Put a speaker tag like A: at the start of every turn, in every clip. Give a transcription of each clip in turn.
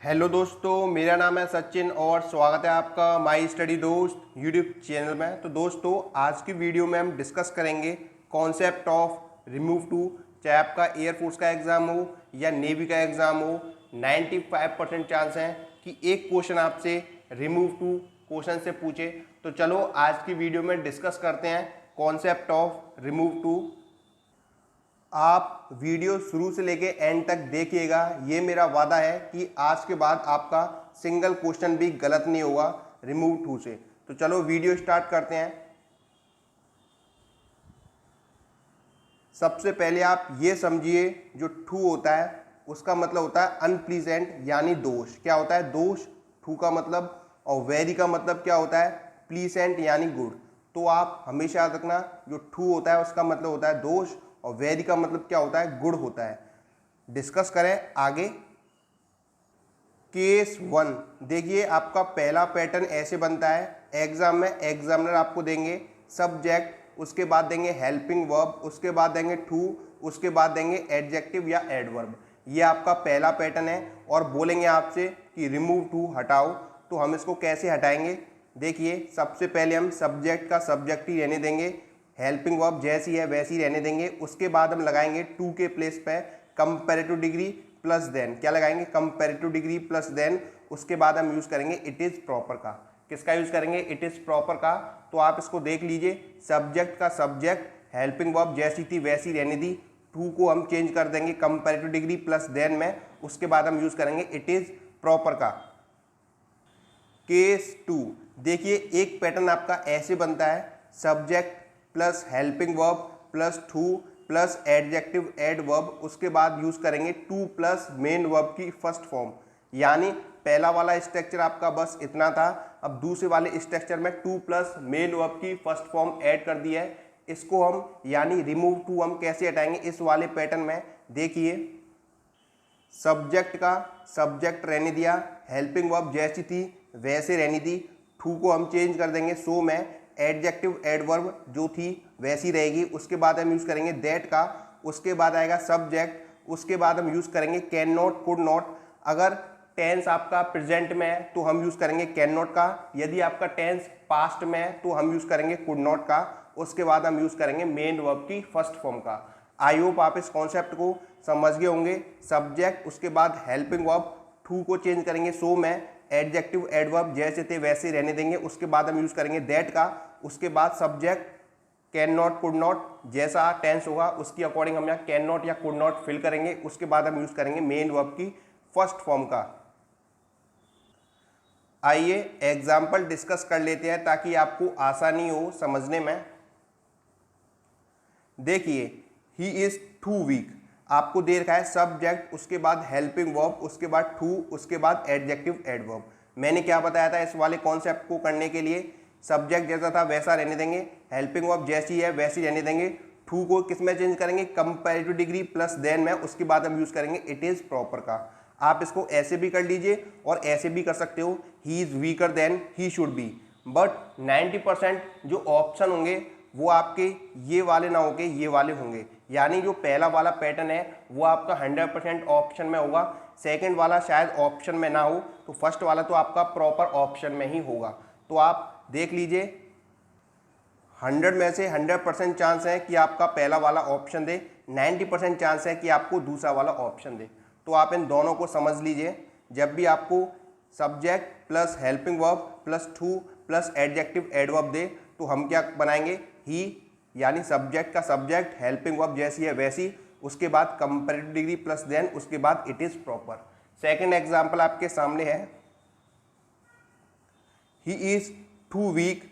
A: Hello दोस्तों, मेरा नाम है सचिन और स्वागत है आपका माई स्टडी दोस्त यूट्यूब चैनल में। तो दोस्तों, आज की वीडियो में हम डिस्कस करेंगे कॉन्सेप्ट ऑफ रिमूव टू। चाहे आपका एयरफोर्स का एग्ज़ाम हो या नेवी का एग्ज़ाम हो, 95% चांस है कि एक क्वेश्चन आपसे रिमूव टू क्वेश्चन से पूछे। तो चलो आज की वीडियो में डिस्कस करते हैं कॉन्सेप्ट ऑफ रिमूव टू। आप वीडियो शुरू से लेके एंड तक देखिएगा, ये मेरा वादा है कि आज के बाद आपका सिंगल क्वेश्चन भी गलत नहीं होगा रिमूव टू से। तो चलो वीडियो स्टार्ट करते हैं। सबसे पहले आप ये समझिए, जो टू होता है उसका मतलब होता है अनप्लीजेंट यानी दोष। क्या होता है? दोष, टू का मतलब। और वेरी का मतलब क्या होता है? प्लीजेंट यानी गुड। तो आप हमेशा याद रखना, जो टू होता है उसका मतलब होता है दोष और वेरी का मतलब क्या होता है? गुड होता है। डिस्कस करें आगे। केस 1 देखिए, आपका पहला पैटर्न ऐसे बनता है। एग्जाम में एग्जामिनर आपको देंगे सब्जेक्ट, उसके बाद देंगे हेल्पिंग वर्ब, उसके बाद देंगे टू, उसके बाद देंगे एडजेक्टिव या एडवर्ब। ये आपका पहला पैटर्न है और बोलेंगे आपसे कि रिमूव टू, हटाओ। तो हम इसको कैसे हटाएंगे? देखिए, सबसे पहले हम सब्जेक्ट का सब्जेक्ट ही रहने देंगे, हेल्पिंग वर्ब जैसी है वैसी रहने देंगे। उसके बाद हम लगाएंगे टू के प्लेस पे कंपैरेटिव डिग्री प्लस देन। क्या लगाएंगे? Comparative degree plus than. उसके बाद हम यूज करेंगे इट इज प्रॉपर का। किसका यूज करेंगे? इट इज प्रॉपर का। तो आप इसको देख लीजिए, सब्जेक्ट का सब्जेक्ट, हेल्पिंग वर्ब जैसी थी वैसी रहने दी, टू को हम चेंज कर देंगे कंपैरेटिव डिग्री प्लस देन में। उसके बाद हम यूज करेंगे इट इज प्रॉपर का। केस 2 देखिए, एक पैटर्न आपका ऐसे बनता है, subject plus helping verb plus to plus adjective adverb. उसके बाद यूज करेंगे टू प्लस मेन वर्ब की फर्स्ट फॉर्म। यानी पहला वाला स्ट्रक्चर आपका बस इतना था। अब दूसरे वाले स्ट्रक्चर में टू प्लस मेन वर्ब की फर्स्ट फॉर्म ऐड कर दी है। इसको हम यानी रिमूव टू हम कैसे हटाएंगे इस वाले पैटर्न में? देखिए, सब्जेक्ट का सब्जेक्ट रहने दिया, हेल्पिंग वर्ब जैसी थी वैसे रहने दी, टू को हम चेंज कर देंगे सो में, एडजेक्टिव एडवर्ब जो थी वैसी रहेगी। उसके बाद हम यूज करेंगे दैट का। उसके बाद आएगा सब्जेक्ट। उसके बाद हम यूज करेंगे कैन नॉट, कुड नॉट। अगर टेंस आपका प्रेजेंट में है तो हम यूज करेंगे कैन नॉट का। यदि आपका टेंस पास्ट में है तो हम यूज करेंगे कुड नॉट का। उसके बाद हम यूज करेंगे मेन वर्ब की फर्स्ट फॉर्म का। आई होप आप इस कॉन्सेप्ट को समझ गए होंगे। सब्जेक्ट, उसके बाद हेल्पिंग वर्ब, टू को चेंज करेंगे सो में, एडजेक्टिव एडवर्ब जैसे थे वैसे रहने देंगे। उसके बाद हम यूज करेंगे दैट का। उसके बाद subject can not, could not, जैसा टेंस होगा उसकी अकॉर्डिंग हम यहाँ कैन नॉट या कुड नॉट फिल करेंगे। उसके बाद हम यूज करेंगे मेन वर्ब की फर्स्ट फॉर्म का। आइए एग्जाम्पल डिस्कस कर लेते हैं ताकि आपको आसानी हो समझने में। देखिए, ही इज टू वीक, आपको दे रखा है सब्जेक्ट, उसके बाद हेल्पिंग वर्ब, उसके बाद टू, उसके बाद एडजेक्टिव एडवर्ब। मैंने क्या बताया था इस वाले कॉन्सेप्ट को करने के लिए? सब्जेक्ट जैसा था वैसा रहने देंगे, हेल्पिंग वर्ब जैसी है वैसी रहने देंगे, टू को किस में चेंज करेंगे? कंपैरेटिव डिग्री प्लस देन में। उसके बाद हम यूज करेंगे इट इज प्रॉपर का। आप इसको ऐसे भी कर लीजिए और ऐसे भी कर सकते हो, he is weaker than he should be. But 90% जो ऑप्शन होंगे वो आपके ये वाले ना होके ये वाले होंगे। यानी जो पहला वाला पैटर्न है वो आपका 100% ऑप्शन में होगा, सेकंड वाला शायद ऑप्शन में ना हो, तो फर्स्ट वाला तो आपका प्रॉपर ऑप्शन में ही होगा। तो आप देख लीजिए, 100 में से 100% चांस है कि आपका पहला वाला ऑप्शन दे, 90% चांस है कि आपको दूसरा वाला ऑप्शन दे। तो आप इन दोनों को समझ लीजिए। जब भी आपको subject plus helping verb plus to plus adjective adverb दे तो हम क्या बनाएंगे? ही यानी सब्जेक्ट का सब्जेक्ट, हेल्पिंग वर्ब जैसी है वैसी, उसके बाद कंपैरेटिव डिग्री प्लस देन, उसके बाद it is proper. Second example आपके सामने है, he is too weak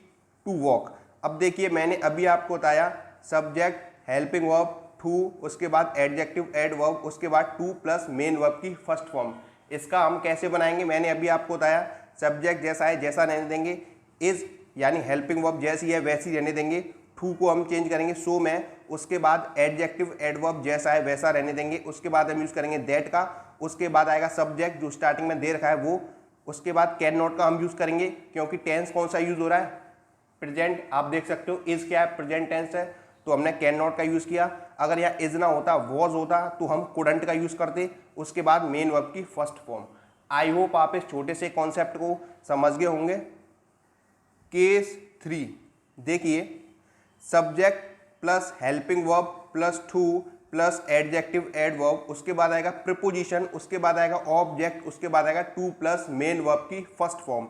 A: to walk. अब देखिए, मैंने अभी आपको बताया सब्जेक्ट, हेल्पिंग वर्ब, टू, उसके बाद एडजेक्टिव एडवर्ब, उसके बाद टू प्लस मेन वर्ब की फर्स्ट फॉर्म। इसका हम कैसे बनाएंगे? मैंने अभी आपको बताया, सब्जेक्ट जैसा है जैसा रहने देंगे, इज यानी हेल्पिंग वर्ब जैसी है वैसी रहने देंगे, टू को हम चेंज करेंगे सो में, उसके बाद एडजेक्टिव एडवर्ब जैसा है वैसा रहने देंगे। उसके बाद हम यूज करेंगे दैट का। उसके बाद आएगा सब्जेक्ट जो स्टार्टिंग में दे रखा है वो। उसके बाद कैन नॉट का हम यूज करेंगे, क्योंकि टेंस कौन सा यूज हो रहा है? प्रेजेंट। आप देख सकते हो इज क्या है? प्रेजेंट टेंस है, तो हमने कैन नॉट का यूज किया। अगर यहाँ इज ना होता, वॉज होता, तो हम कुडंट का यूज करते। उसके बाद मेन वर्ब की फर्स्ट फॉर्म। आई होप आप इस छोटे से कॉन्सेप्ट को समझ गए होंगे। केस 3 देखिए, subject plus helping verb plus to plus adjective adverb, उसके बाद आएगा प्रीपोजिशन, उसके बाद आएगा ऑब्जेक्ट, उसके बाद आएगा टू प्लस मेन वर्ब की फर्स्ट फॉर्म।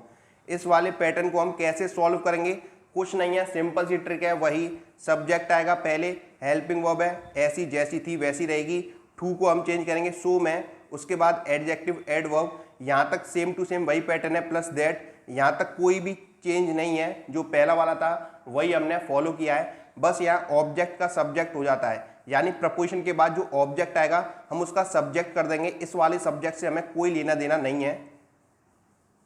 A: इस वाले पैटर्न को हम कैसे सॉल्व करेंगे? कुछ नहीं है, सिंपल सी ट्रिक है। वही सब्जेक्ट आएगा पहले, हेल्पिंग वर्ब है ऐसी जैसी थी वैसी रहेगी, टू को हम चेंज करेंगे सो में, उसके बाद एडजेक्टिव एडवर्ब, यहाँ तक सेम टू सेम वही पैटर्न है, प्लस दैट, यहाँ तक कोई भी चेंज नहीं है, जो पहला वाला था वही हमने फॉलो किया है। बस यहाँ ऑब्जेक्ट का सब्जेक्ट हो जाता है, यानी प्रपोजिशन के बाद जो ऑब्जेक्ट आएगा हम उसका सब्जेक्ट कर देंगे। इस वाले सब्जेक्ट से हमें कोई लेना देना नहीं है,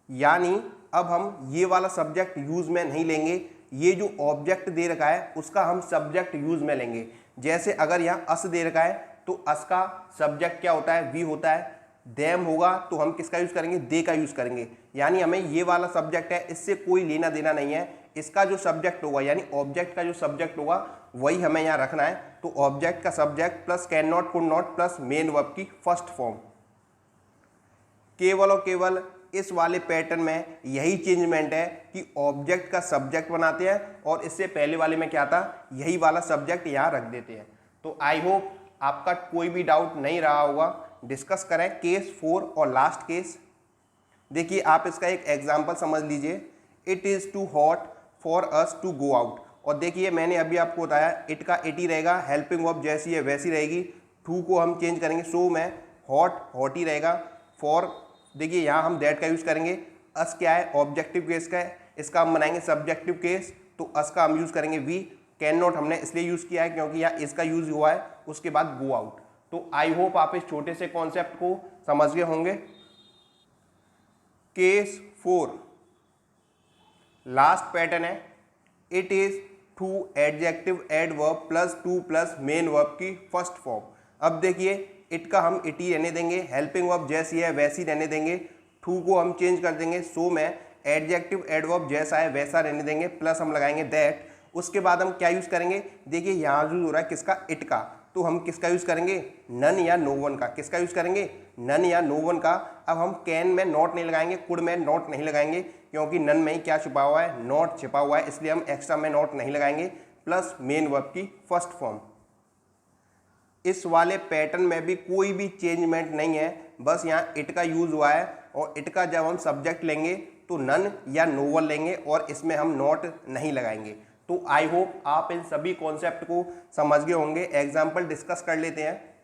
A: यानी अब हम ये वाला सब्जेक्ट यूज में नहीं लेंगे, ये जो ऑब्जेक्ट दे रखा है उसका हम सब्जेक्ट यूज में लेंगे। जैसे अगर यहाँ अस दे रखा है तो अस का सब्जेक्ट क्या होता है? वी होता है। देम होगा तो हम किसका यूज करेंगे? दे का यूज करेंगे। यानी हमें ये वाला सब्जेक्ट है, इससे कोई लेना देना नहीं है। इसका जो सब्जेक्ट होगा यानी ऑब्जेक्ट का जो सब्जेक्ट होगा वही हमें यहाँ रखना है। तो ऑब्जेक्ट का subject plus can not, could not plus main verb की फर्स्ट फॉर्म। केवल और केवल इस वाले पैटर्न में यही चेंजमेंट है कि ऑब्जेक्ट का सब्जेक्ट बनाते हैं और इससे पहले वाले में क्या था? यही वाला सब्जेक्ट यहाँ रख देते हैं। तो आई होप आपका कोई भी डाउट नहीं रहा होगा। डिस्कस करें केस 4 और लास्ट केस। देखिए, आप इसका एक एग्जांपल समझ लीजिए। It is too hot for us to go out. और देखिए, मैंने अभी आपको बताया इट का इट ही रहेगा, हेल्पिंग वर्ब जैसी है वैसी रहेगी, टू को हम चेंज करेंगे सो में, हॉट हॉट ही रहेगा। फॉर देखिए यहाँ हम दैट का यूज़ करेंगे। अस क्या है? ऑब्जेक्टिव केस का है, इसका हम बनाएंगे सब्जेक्टिव केस, तो अस का हम यूज़ करेंगे वी। कैन नॉट हमने इसलिए यूज़ किया है क्योंकि यहाँ इसका यूज़ हुआ है, उसके बाद गो आउट। तो आई होप आप इस छोटे से कॉन्सेप्ट को समझ गए होंगे। केस 4 लास्ट पैटर्न है। It is too adjective adverb plus to plus main verb की फर्स्ट फॉर्म। अब देखिए, इट का हम इट ही रहने देंगे, हेल्पिंग वर्ब जैसी है वैसी रहने देंगे, टू को हम चेंज कर देंगे सो में, एडजेक्टिव एडवर्ब जैसा है वैसा रहने देंगे, प्लस हम लगाएंगे दैट। उसके बाद हम क्या यूज़ करेंगे? देखिए यहाँ यूज हो रहा है किसका? इट का, तो हम किसका यूज़ करेंगे? नन या नो वन का। किसका यूज़ करेंगे? नन या नो वन का। अब हम कैन में नॉट नहीं लगाएंगे, कुड में नॉट नहीं लगाएंगे, क्योंकि नन में ही क्या छुपा हुआ है? नॉट छुपा हुआ है, इसलिए हम एक्स्ट्रा में नॉट नहीं लगाएंगे। प्लस मेन वर्ब की फर्स्ट फॉर्म। इस वाले पैटर्न में भी कोई भी चेंजमेंट नहीं है, बस यहाँ इट का यूज़ हुआ है, और इट का जब हम सब्जेक्ट लेंगे तो नन या नो वन लेंगे और इसमें हम नॉट नहीं लगाएंगे। तो आई होप आप इन सभी कॉन्सेप्ट को समझ गए होंगे। एग्जाम्पल डिस्कस कर लेते हैं।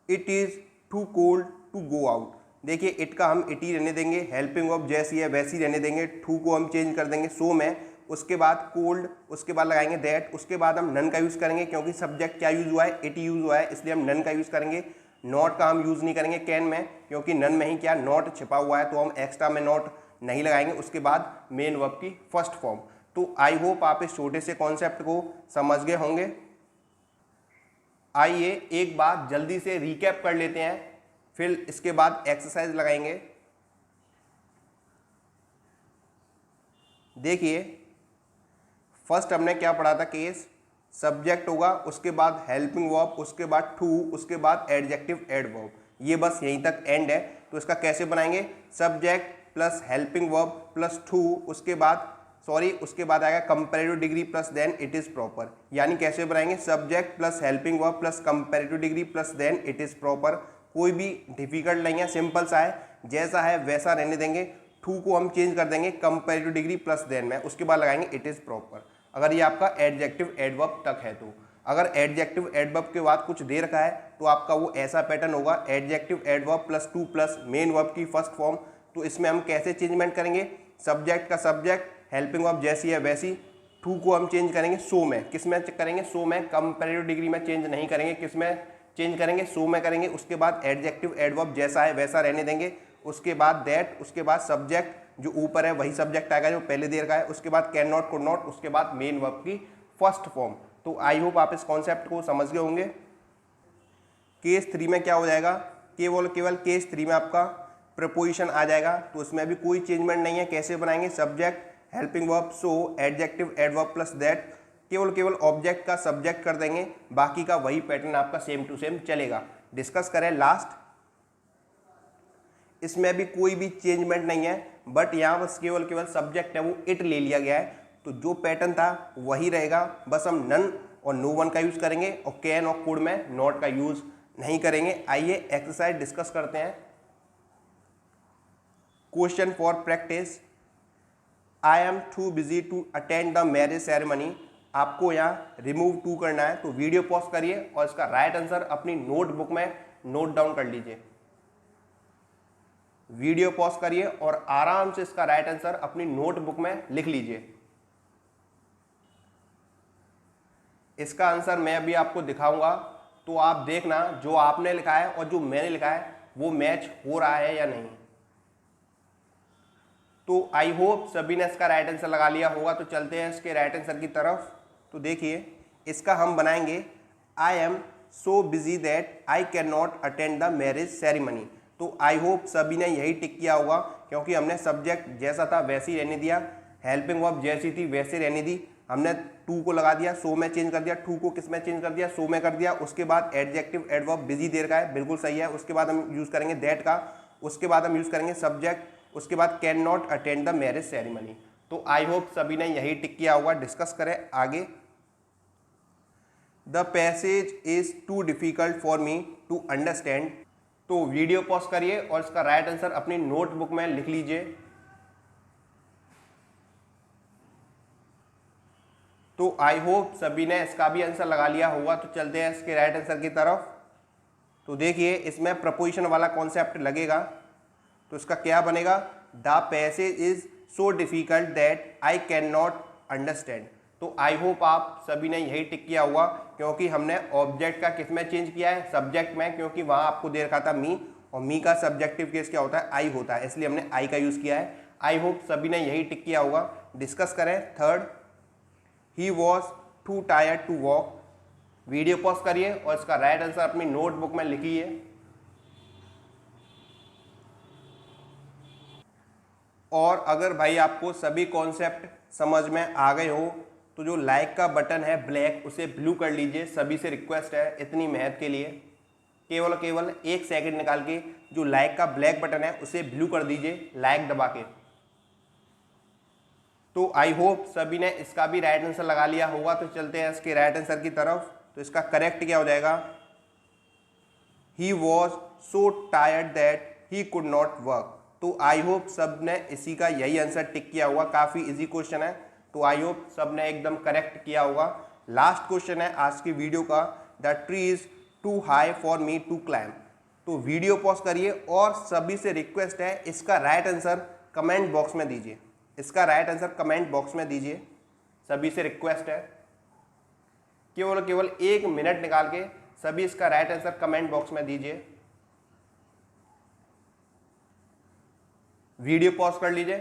A: It is too cold to go out. देखिए, इट का हम इट ही रहने देंगे, हेल्पिंग वर्ब जैसी है वैसी रहने देंगे, टू को हम चेंज कर देंगे सो में, उसके बाद कोल्ड, उसके बाद लगाएंगे दैट, उसके बाद हम नन का यूज़ करेंगे क्योंकि सब्जेक्ट क्या यूज़ हुआ है? इट यूज़ हुआ है, इसलिए हम नन का यूज़ करेंगे। नॉट का हम यूज़ नहीं करेंगे कैन में, क्योंकि नन में ही क्या नॉट छिपा हुआ है, तो हम एक्स्ट्रा में नॉट नहीं लगाएंगे। उसके बाद मेन वर्ब की फर्स्ट फॉर्म। तो आई होप आप इस छोटे से कॉन्सेप्ट को समझ गए होंगे। आइए एक बात जल्दी से रिकैप कर लेते हैं, फिर इसके बाद एक्सरसाइज लगाएंगे। देखिए, फर्स्ट हमने क्या पढ़ा था? केस सब्जेक्ट होगा, उसके बाद हेल्पिंग वर्ब, उसके बाद टू, उसके बाद एडजेक्टिव एडवर्ब। ये बस यहीं तक एंड है। तो इसका कैसे बनाएंगे? Subject plus helping verb plus to, उसके बाद आएगा comparative degree plus than it is proper. यानी कैसे बनाएंगे? Subject plus helping verb plus comparative degree plus than it is proper. कोई भी डिफिकल्ट नहीं है, सिंपल सा है, जैसा है वैसा रहने देंगे। टू को हम चेंज कर देंगे कंपैरेटिव डिग्री प्लस देन में, उसके बाद लगाएंगे इट इज प्रॉपर। अगर ये आपका एडजेक्टिव एडवर्ब तक है तो। अगर एडजेक्टिव एडवर्ब के बाद कुछ दे रखा है तो आपका वो ऐसा पैटर्न होगा, adjective adverb plus to plus main verb की फर्स्ट फॉर्म। तो इसमें हम कैसे चेंजमेंट करेंगे? सब्जेक्ट का सब्जेक्ट, हेल्पिंग वर्ब जैसी है वैसी, टू को हम चेंज करेंगे सो में। किस में करेंगे? सो में। कंपैरेटिव डिग्री में चेंज नहीं करेंगे, किस में चेंज करेंगे? सो में करेंगे। उसके बाद एडजेक्टिव एडवर्ब जैसा है वैसा रहने देंगे, उसके बाद दैट, उसके बाद सब्जेक्ट जो ऊपर है वही सब्जेक्ट आएगा जो पहले दे रखा है, उसके बाद कैन नॉट, कुड नॉट, उसके बाद मेन वर्ब की फर्स्ट फॉर्म। तो आई होप आप इस कॉन्सेप्ट को समझ गए होंगे। केस 3 में क्या हो जाएगा? केवल केस 3 में आपका प्रपोजिशन आ जाएगा, तो उसमें भी कोई चेंजमेंट नहीं है। कैसे बनाएंगे? Subject, helping verb, so, adjective adverb plus that. केवल ऑब्जेक्ट का सब्जेक्ट कर देंगे, बाकी का वही पैटर्न आपका सेम टू सेम चलेगा। डिस्कस करें लास्ट। इसमें भी कोई भी चेंजमेंट नहीं है, बट यहाँ बस केवल सब्जेक्ट है वो इट ले लिया गया है। तो जो पैटर्न था वही रहेगा, बस हम नन और नो वन का यूज़ करेंगे और कैन और कुड में नॉट का यूज़ नहीं करेंगे। आइए एक्सरसाइज डिस्कस करते हैं। Question for practice, I am too busy to attend the marriage ceremony. आपको यहाँ रिमूव टू करना है, तो वीडियो पॉज करिए और इसका राइट आंसर अपनी नोटबुक में नोट डाउन कर लीजिए। वीडियो पॉज करिए और आराम से इसका राइट आंसर अपनी नोटबुक में लिख लीजिए। इसका आंसर मैं अभी आपको दिखाऊंगा, तो आप देखना जो आपने लिखा है और जो मैंने लिखा है वो मैच हो रहा है या नहीं। तो आई होप सभी ने इसका राइट आंसर लगा लिया होगा। तो चलते हैं इसके राइट आंसर की तरफ। तो देखिए इसका हम बनाएंगे, I am so busy that I can not attend the marriage ceremony. तो आई होप सभी ने यही टिक किया होगा, क्योंकि हमने सब्जेक्ट जैसा था वैसे ही रहने दिया, हेल्पिंग वर्ब जैसी थी वैसे रहने दी। हमने टू को लगा दिया, सो में चेंज कर दिया, टू को किस में चेंज कर दिया, सो में कर दिया। उसके बाद एडजेक्टिव एडवर्ब बिजी देर का है, बिल्कुल सही है। उसके बाद हम यूज़ करेंगे दैट का, उसके बाद हम यूज़ करेंगे सब्जेक्ट, उसके बाद can not attend the marriage ceremony. तो आई होप सभी ने यही टिक किया होगा। डिस्कस करें आगे। The passage is too difficult for me to understand. तो वीडियो पॉज करिए और इसका राइट आंसर अपनी नोटबुक में लिख लीजिए। तो आई होप सभी ने इसका भी आंसर लगा लिया होगा। तो चलते हैं इसके राइट आंसर की तरफ। तो देखिए इसमें प्रपोजिशन वाला कॉन्सेप्ट लगेगा, तो इसका क्या बनेगा, the passage is so difficult that I can not understand. तो आई होप आप सभी ने यही टिक किया होगा, क्योंकि हमने ऑब्जेक्ट का किस में चेंज किया है, सब्जेक्ट में, क्योंकि वहां आपको दे रखा था मी, और मी का सब्जेक्टिव केस क्या होता है, आई होता है, इसलिए हमने आई का यूज किया है। आई होप सभी ने यही टिक किया होगा। डिस्कस करें third, he was too tired to walk. Video pause करिए और इसका राइट आंसर अपनी नोटबुक में लिखिए। और अगर भाई आपको सभी कॉन्सेप्ट समझ में आ गए हो, तो जो लाइक का बटन है ब्लैक, उसे ब्लू कर लीजिए। सभी से रिक्वेस्ट है इतनी मेहनत के लिए, केवल 1 सेकंड निकाल के जो लाइक का ब्लैक बटन है उसे ब्लू कर दीजिए, लाइक दबा के। तो आई होप सभी ने इसका भी राइट आंसर लगा लिया होगा। तो चलते हैं इसके राइट आंसर की तरफ। तो इसका करेक्ट क्या हो जाएगा, he was so tired that he could not work. तो आई होप सब ने इसी का यही आंसर टिक किया होगा। काफ़ी इजी क्वेश्चन है, तो आई होप सब ने एकदम करेक्ट किया होगा। लास्ट क्वेश्चन है आज की वीडियो का, the tree is too high for me to climb. तो वीडियो पॉज करिए और सभी से रिक्वेस्ट है इसका राइट आंसर कमेंट बॉक्स में दीजिए। इसका राइट आंसर कमेंट बॉक्स में दीजिए, सभी से रिक्वेस्ट है। केवल 1 मिनट निकाल के सभी इसका राइट आंसर कमेंट बॉक्स में दीजिए। वीडियो पॉज कर लीजिए।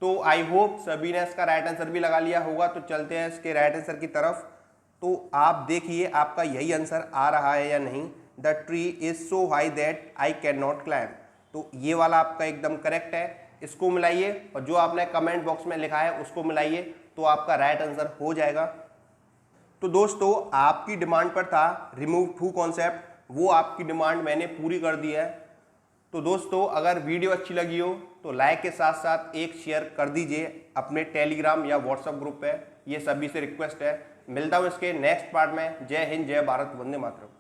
A: तो आई होप सभी ने इसका राइट आंसर भी लगा लिया होगा। तो चलते हैं इसके राइट आंसर की तरफ। तो आप देखिए आपका यही आंसर आ रहा है या नहीं, the tree is so high that I can not climb. तो ये वाला आपका एकदम करेक्ट है, इसको मिलाइए और जो आपने कमेंट बॉक्स में लिखा है उसको मिलाइए, तो आपका राइट आंसर हो जाएगा। तो दोस्तों आपकी डिमांड पर था रिमूव टू कॉन्सेप्ट, वो आपकी डिमांड मैंने पूरी कर दी है। तो दोस्तों अगर वीडियो अच्छी लगी हो तो लाइक के साथ साथ एक शेयर कर दीजिए अपने टेलीग्राम या व्हाट्सएप ग्रुप पे, ये सभी से रिक्वेस्ट है। मिलता हूँ इसके नेक्स्ट पार्ट में। जय हिंद, जय भारत, वंदे मातरम।